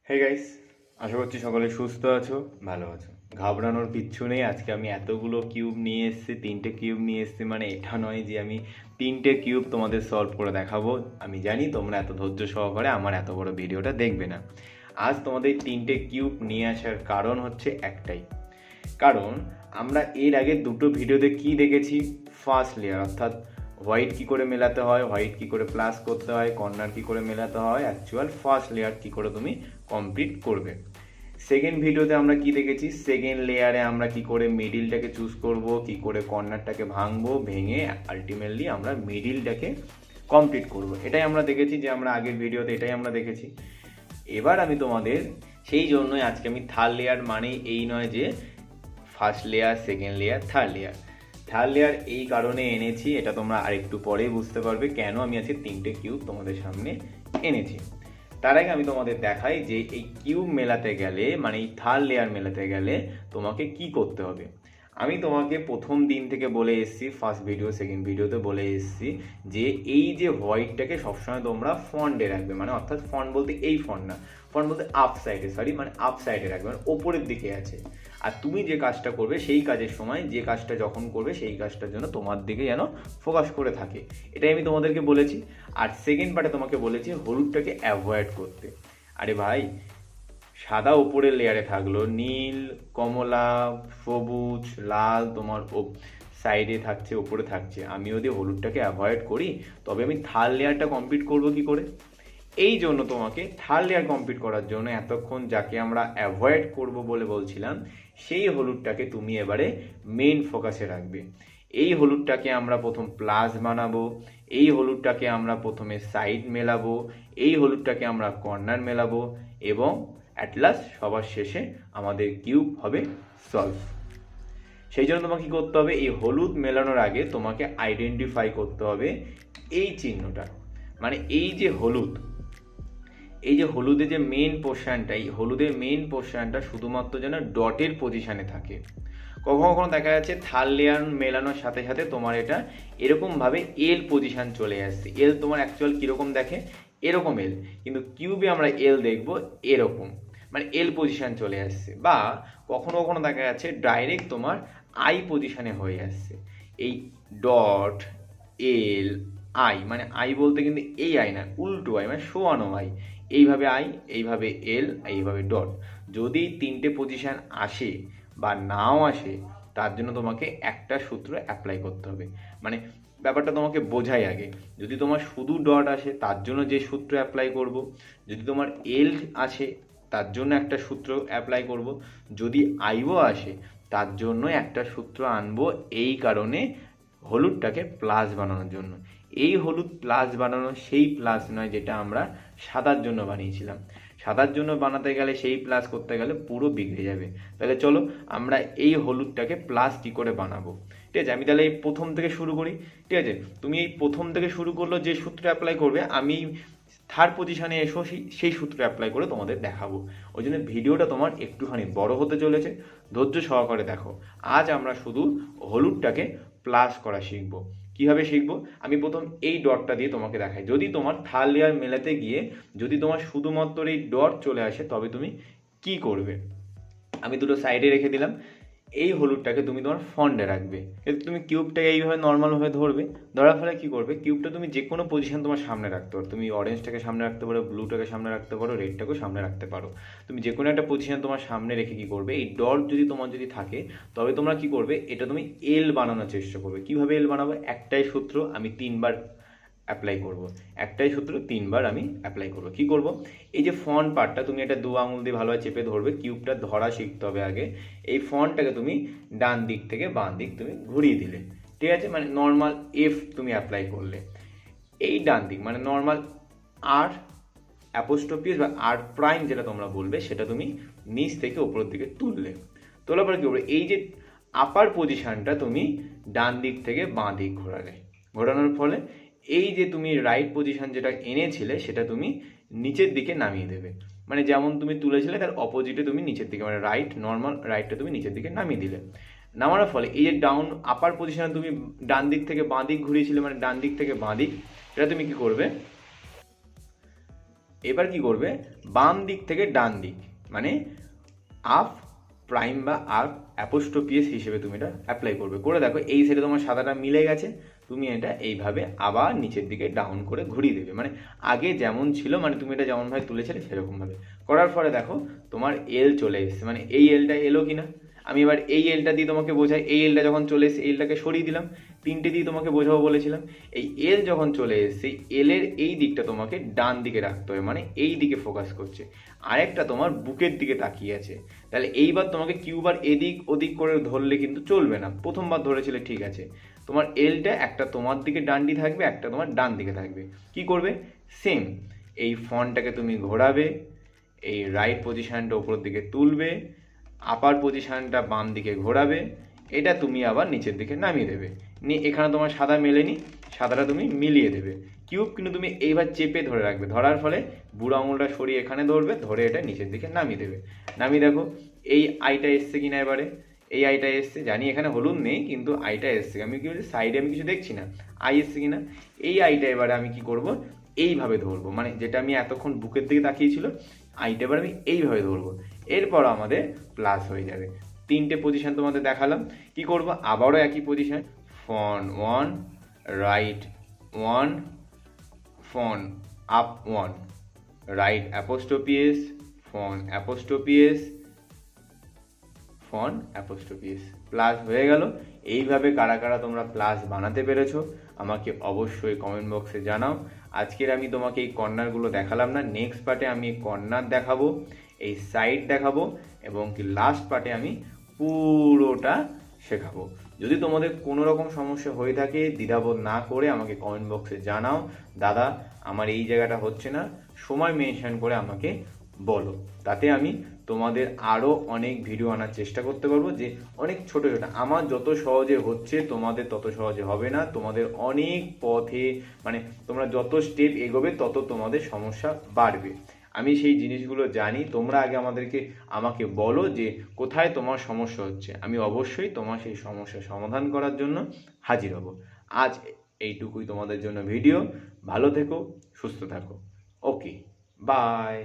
Hey guys, আশা করছি সকলে সুস্থ আছো, ভালো আছো। ঘাবড়ানোর কিচ্ছু নেই। আজকে আমি এতগুলো কিউব নিয়ে এসেছি, 3টে কিউব নিয়ে এসেছি। মানে এটা নয় যে আমি 3টে কিউব তোমাদের সলভ করে দেখাবো। আমি জানি তোমরা এত ধৈর্য সহকারে আমার এত বড় ভিডিওটা দেখবে না। আজ তোমাদের 3টে কিউব নিয়ে আসার কারণ হচ্ছে একটাই। কারণ আমরা এর আগে দুটো ভিডিওতে কি দেখেছি, ফার্স্ট লেয়ার অর্থাৎ হোয়াইট কী করে মেলাতে হয়, হোয়াইট কী করে প্লাস করতে হয়, কর্নার কী করে মেলাতে হয়, অ্যাকচুয়াল ফার্স্ট লেয়ার কী করে তুমি কমপ্লিট করবে। সেকেন্ড ভিডিওতে আমরা কি দেখেছি, সেকেন্ড লেয়ারে আমরা কি করে মিডিলটাকে চুজ করব, কি করে কর্নারটাকে ভাঙবো, ভেঙে আলটিমেটলি আমরা মিডিলটাকে কমপ্লিট করব। এটাই আমরা দেখেছি, যে আমরা আগের ভিডিওতে এটাই আমরা দেখেছি। এবার আমি তোমাদের সেই জন্যই আজকে আমি থার্ড লেয়ার মানেই এই নয় যে first layer, second layer, third layer এই কারণে এনেছি, এটা তোমরা আরেকটু পরেই বুঝতে পারবে কেন আমি আজকে 3টে কিউব তোমাদের সামনে এনেছি। তার আগে আমি তোমাদের দেখাই যে এই কিউব মেলাতে গেলে, মানে এই থার্ড লেয়ার মেলাতে গেলে তোমাকে কি করতে হবে। আমি তোমাকে প্রথম দিন থেকে বলে এসেছি, ফার্স্ট ভিডিও সেকেন্ড ভিডিওতে বলে এসেছি যে এই যে হোয়াইটটাকে সবসময় তোমরা ফন্টে রাখবে, মানে অর্থাৎ ফন্ট বলতে এই ফন্ট না, ফন্ট বলতে আপ সাইডে, মানে আপ সাইডে রাখবে, মানে ওপরের দিকে আছে। আর তুমি যে কাজটা করবে সেই কাজের সময় যে কাজটা যখন করবে সেই কাজটার জন্য তোমার দিকে যেন ফোকাস করে থাকে, এটাই আমি তোমাদেরকে বলেছি। আর সেকেন্ড পার্টে তোমাকে বলেছি হলুদটাকে অ্যাভয়েড করতে। আরে ভাই, সাদা উপরের লেয়ারে থাকলো, নীল, কমলা, সবুজ, লাল তোমার সাইডে থাকছে, ওপরে থাকছে। আমি যদি হলুদটাকে অ্যাভয়েড করি তবে আমি থার্ড লেয়ারটা কমপ্লিট করবো কি করে? এই জন্য তোমাকে থার্ড লেয়ার কমপ্লিট করার জন্য এতক্ষণ যাকে আমরা অ্যাভয়েড করব বলে বলছিলাম, সেই হলুদটাকে তুমি এবারে মেইন ফোকাসে রাখবে। এই হলুদটাকে আমরা প্রথম প্লাস বানাবো, এই হলুদটাকে আমরা প্রথমে সাইড মেলাবো, এই হলুদটাকে আমরা কর্নার মেলাবো, এবং অ্যাট লাস্ট সবার শেষে আমাদের কিউব হবে সলভ। সেই জন্য তোমাকে কী করতে হবে, এই হলুদ মেলানোর আগে তোমাকে আইডেন্টিফাই করতে হবে এই চিহ্নটা। মানে এই যে হলুদের যে মেন পোর্শনটা, এই হলুদের মেন পোর্শনটা শুধুমাত্র যেন ডটের পজিশানে থাকে। কখনো কখনো দেখা যাচ্ছে থার্ড লেয়ার মেলানোর সাথে সাথে তোমার এটা এরকমভাবে এল পজিশান চলে আসছে। এল তোমার অ্যাকচুয়াল কীরকম দেখে, এরকম এল, কিন্তু কিউবে আমরা এল দেখব এরকম, মানে এল পজিশান চলে আসছে। বা কখনো কখনো দেখা যাচ্ছে ডাইরেক্ট তোমার আই পজিশানে হয়ে আসছে। এই ডট, এল, আই, মানে আই বলতে কিন্তু এই আই না, উল্টো আই, মানে শোয়ানো আই। এইভাবে আই, এইভাবে এল, এইভাবে ডট। যদি 3টে পজিশান আসে বা নাও আসে, তার জন্য তোমাকে একটা সূত্র অ্যাপ্লাই করতে হবে। মানে ব্যাপারটা তোমাকে বোঝাই আগে। যদি তোমার শুধু ডট আসে তার জন্য যে সূত্র অ্যাপ্লাই করব, যদি তোমার এল আসে তার জন্য একটা সূত্র অ্যাপ্লাই করব, যদি আইও আসে তার জন্য একটা সূত্র আনবো। এই কারণে হলুদটাকে প্লাস বানানোর জন্য। এই হলুদ প্লাস বানানো সেই প্লাস নয় যেটা আমরা সাদার জন্য বানিয়েছিলাম। সাদার জন্য বানাতে গেলে, সেই প্লাস করতে গেলে পুরো বিগড়ে যাবে। তাহলে চলো আমরা এই হলুদটাকে প্লাস কী করে বানাবো, ঠিক আছে? আমি তাহলে এই প্রথম থেকে শুরু করি, ঠিক আছে? তুমি এই প্রথম থেকে শুরু করলো, যে সূত্র অ্যাপ্লাই করবে আমি থার্ড পজিশানে এসো সেই সূত্র অ্যাপ্লাই করে তোমাদের দেখাবো। ওই জন্য ভিডিওটা তোমার একটুখানি বড় হতে চলেছে, ধৈর্য সহকারে দেখো। আজ আমরা শুধু হলুদটাকে প্লাস করা শিখবো। কীভাবে শিখবো, আমি প্রথম এই ডটটা দিয়ে তোমাকে দেখাই। যদি তোমার থার্ড লেয়ার মেলাতে গিয়ে যদি তোমার শুধুমাত্র এই ডট চলে আসে তবে তুমি কি করবে। আমি দুটো সাইডে রেখে দিলাম। এই হলুদটাকে তুমি তোমার ফন্টে রাখবে। এতে তুমি কিউবটাকে এইভাবে নর্মালভাবে ধরবে, ধরার ফলে কী করবে, কিউবটা তুমি যে কোনো পজিশন তোমার সামনে রাখতে পারো। তুমি অরেঞ্জটাকে সামনে রাখতে পারো, ব্লুটাকে সামনে রাখতে পারো, রেডটাকেও সামনে রাখতে পারো। তুমি যে কোনো একটা পজিশন তোমার সামনে রেখে কী করবে, এই ডট যদি তোমার যদি থাকে তবে তোমরা কী করবে, এটা তুমি এল বানানোর চেষ্টা করবে। কীভাবে এল বানাবো, একটাই সূত্র আমি 3বার অ্যাপ্লাই করব, একটাই সূত্র 3বার আমি অ্যাপ্লাই করব। কী করব, এই যে ফন্ট পার্টটা তুমি এটা 2 আঙুল দিয়ে ভালোভাবে চেপে ধরবে। কিউবটা ধরা শিখতে হবে আগে। এই ফন্টটাকে তুমি ডান দিক থেকে বাঁ দিক তুমি ঘুরিয়ে দিলে, ঠিক আছে? মানে নর্মাল এফ তুমি অ্যাপ্লাই করলে। এই ডান দিক মানে নর্মাল আর অ্যাপোস্ট্রোফি বা আর প্রাইম যেটা তোমরা বলবে, সেটা তুমি নিচ থেকে উপরের দিকে তুললে। তোলার পরে কী করবে, এই যে আপার পজিশানটা তুমি ডান দিক থেকে বাঁ দিক ঘোরালে। ঘোরানোর ফলে এই যে তুমি রাইট পজিশান যেটা এনেছিলে সেটা তুমি নিচের দিকে নামিয়ে দেবে। মানে যেমন তুমি তুলেছিলে তার অপোজিটে তুমি নিচের দিকে, মানে রাইট, নর্মাল রাইটটা তুমি নিচের দিকে নামিয়ে দিলে। নামানোর ফলে এই যে ডাউন আপার পজিশানে তুমি ডান দিক থেকে বাঁ দিক ঘুরিয়েছিলে, মানে ডান দিক থেকে বাঁ দিক, এটা তুমি কী করবে, এবার কি করবে, বাম দিক থেকে ডান দিক মানে আপ প্রাইম বা আপ অ্যাপোস্ট্রোপিএস হিসেবে তুমি এটা অ্যাপ্লাই করবে। করে দেখো এই সাইডে তোমার সাদাটা মিলে গেছে, তুমি এটা এইভাবে আবার নিচের দিকে ডাউন করে ঘুরিয়ে দেবে, মানে আগে যেমন ছিল, মানে তুমি এটা যেমনভাবে তুলেছিলে সেরকমভাবে করার পরে দেখো তোমার এল চলে এসছে, মানে এই এলটা এলো কিনা। আমি এবার এই এলটা দিয়ে তোমাকে বোঝাই, এই এলটা যখন চলে এসছে এলটাকে সরিয়ে দিলাম, তিনটে দিয়ে তোমাকে বোঝাবো বলেছিলাম। এই এল যখন চলে এসছে এলের এই দিকটা তোমাকে ডান দিকে রাখতে হবে, মানে এই দিকে ফোকাস করছে, আরেকটা তোমার বুকের দিকে তাকিয়ে আছে। তাহলে এইবার তোমাকে কিউবার এদিক ওদিক করে ধরলে কিন্তু চলবে না, প্রথমবার ধরেছিলে ঠিক আছে। তোমার এলটা একটা তোমার দিকে ডান্ডি থাকবে, একটা তোমার ডান দিকে থাকবে। কি করবে, সেম এই ফন্টটাকে তুমি ঘোরাবে, এই রাইট পজিশনটা ওপরের দিকে তুলবে, আপার পজিশনটা বাম দিকে ঘোরাবে, এটা তুমি আবার নিচের দিকে নামিয়ে দেবে। নিয়ে এখানে তোমার সাদা মেলেনি, সাদাটা তুমি মিলিয়ে দেবে। কিউব কিন্তু তুমি এইবার চেপে ধরে রাখবে, ধরার ফলে বুড়ো আঙুলটা সরিয়ে এখানে ধরবে, ধরে এটা নিচের দিকে নামিয়ে দেবে। নামিয়ে দেখো এই আইটা এসছে কিনা, এবারে এই আইটা এসছে, জানি এখানে হলুদ নেই কিন্তু আইটা এসছে, আমি কি বলছি সাইডে আমি কিছু দেখছি না, আই এসছে কিনা। এই আইটা এবারে আমি কি করব, এইভাবে ধরবো, মানে যেটা আমি এতক্ষণ বুকের দিকে তাকিয়েছিল আইটা এবার আমি এইভাবে ধরবো, এরপর আমাদের প্লাস হয়ে যাবে। তিনটে পজিশন তোমাদের দেখালাম। কি করব, আবারও একই পজিশন, ফন ওয়ান, রাইট ওয়ান, ফন আপ ওয়ান, রাইট অ্যাপোস্ট্রোপিএস, ফন অ্যাপোস্ট্রোপিএস, ফন অ্যাপোস্ট্রোপিএস, প্লাস হয়ে গেল। এইভাবে কারা কারা তোমরা প্লাস বানাতে পেরেছো আমাকে অবশ্যই কমেন্ট বক্সে জানাও। আজকের আমি তোমাকে এই কর্নারগুলো দেখালাম না, নেক্সট পার্টে আমি কর্নার দেখাবো, এই সাইড দেখাবো, এবং কি লাস্ট পার্টে আমি পুরোটা শেখাবো। যদি তোমাদের কোনো রকম সমস্যা হয়ে থাকে দ্বিধাবোধ না করে আমাকে কমেন্ট বক্সে জানাও, দাদা আমার এই জায়গাটা হচ্ছে না, সময় মেনশন করে আমাকে বলো, তাতে আমি তোমাদের আরও অনেক ভিডিও আনার চেষ্টা করতে পারবো, যে অনেক ছোটো ছোটো, আমার যত সহজে হচ্ছে তোমাদের তত সহজে হবে না, তোমাদের অনেক পথে, মানে তোমরা যত স্টেপ এগোবে তত তোমাদের সমস্যা বাড়বে। আমি সেই জিনিসগুলো জানি, তোমরা আগে আমাকে বলো যে কোথায় তোমার সমস্যা হচ্ছে, আমি অবশ্যই তোমার সেই সমস্যার সমাধান করার জন্য হাজির হব। আজ এইটুকুই তোমাদের জন্য ভিডিও। ভালো থেকো, সুস্থ থাকো, ওকে, বাই।